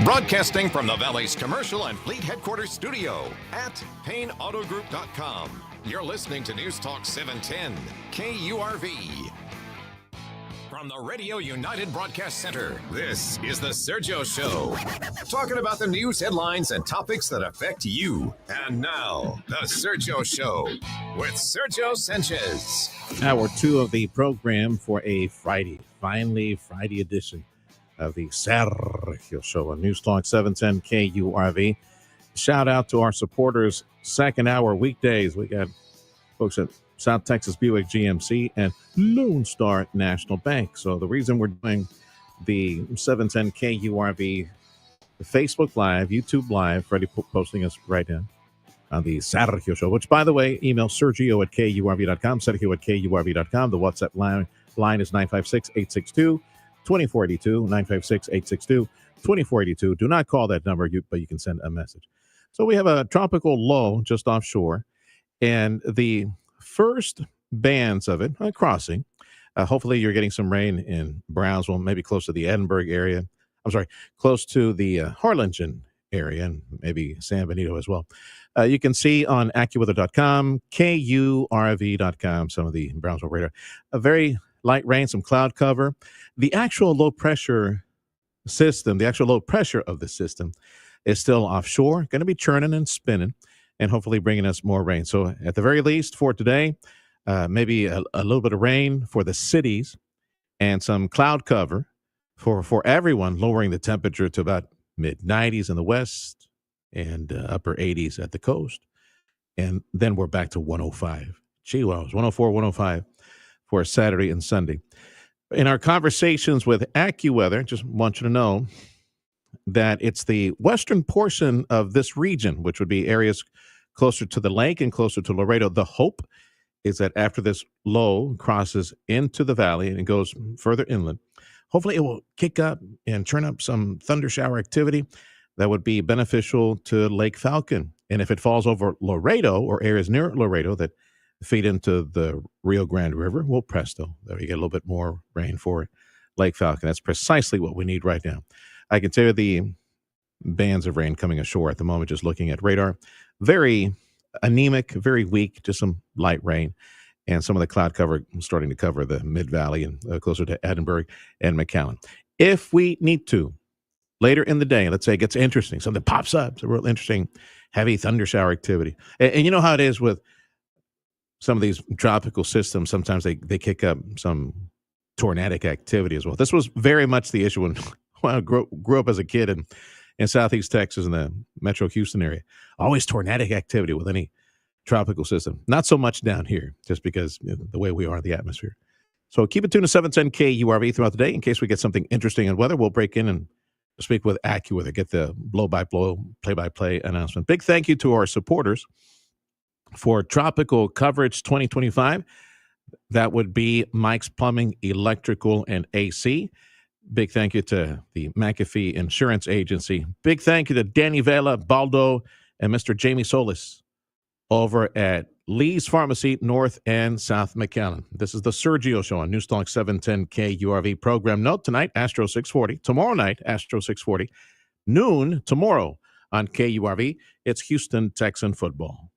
Broadcasting from the Valley's commercial and fleet headquarters studio at PayneAutoGroup.com. You're listening to News Talk 710 KURV. From the Radio United Broadcast Center, this is the Sergio Show. Talking about the news headlines and topics that affect you. And now, the Sergio Show with Sergio Sanchez. Hour 2 of the program for a Friday, finally Friday edition of the Sergio Show on News Talk 710 KURV. Shout out to our supporters, second hour weekdays. We got folks at South Texas Buick GMC and Lone Star National Bank. So the reason we're doing the 710 KURV Facebook Live, YouTube Live, Freddie posting us right now on the Sergio Show, which, by the way, email Sergio at KURV.com, Sergio at KURV.com. The WhatsApp line is 956-862-2482, 956-862-2482. Do not call that number, but you can send a message. So we have a tropical low just offshore, and the first bands of it are crossing. Hopefully you're getting some rain in Brownsville, maybe close to the Edinburgh area. I'm sorry, close to the Harlingen area, and maybe San Benito as well. You can see on AccuWeather.com, KURV.com, some of the Brownsville radar. A very light rain, some cloud cover. The actual low pressure system, the actual low pressure of the system is still offshore, going to be churning and spinning, and hopefully bringing us more rain. So at the very least for today, maybe a little bit of rain for the cities and some cloud cover for everyone, lowering the temperature to about mid-90s in the west and upper 80s at the coast. And then we're back to 105. Gee, well, 104, 105 for Saturday and Sunday. In our conversations with AccuWeather, just want you to know that it's the western portion of this region, which would be areas closer to the lake and closer to Laredo. The hope is that after this low crosses into the valley and goes further inland, hopefully it will kick up and turn up some thunder shower activity that would be beneficial to Lake Falcon. And if it falls over Laredo or areas near Laredo that feed into the Rio Grande River, well, presto, there you get a little bit more rain for Lake Falcon. That's precisely what we need right now. I can tell you the bands of rain coming ashore at the moment, just looking at radar, very anemic, very weak, just some light rain, and some of the cloud cover starting to cover the mid-valley and closer to Edinburgh and McAllen. If we need to, later in the day, let's say it gets interesting, something pops up, it's a real interesting heavy thunder shower activity. And you know how it is with some of these tropical systems, sometimes they kick up some tornadic activity as well. This was very much the issue when I grew up as a kid in Southeast Texas in the Metro Houston area. Always tornadic activity with any tropical system. Not so much down here, just because the way we are in the atmosphere. So keep it tuned to 710 KURV throughout the day. In case we get something interesting in weather, we'll break in and speak with AccuWeather, get the blow-by-blow, play-by-play announcement. Big thank you to our supporters for Tropical Coverage 2025. That would be Mike's Plumbing, Electrical, and AC. Big thank you to the McAfee Insurance Agency. Big thank you to Danny Vela, Baldo, and Mr. Jamie Solis over at Lee's Pharmacy, North and South McAllen. This is the Sergio Show on News Talk 710 KURV. Program note tonight, Astro 640. Tomorrow night, Astro 640. Noon tomorrow on KURV. It's Houston Texan football.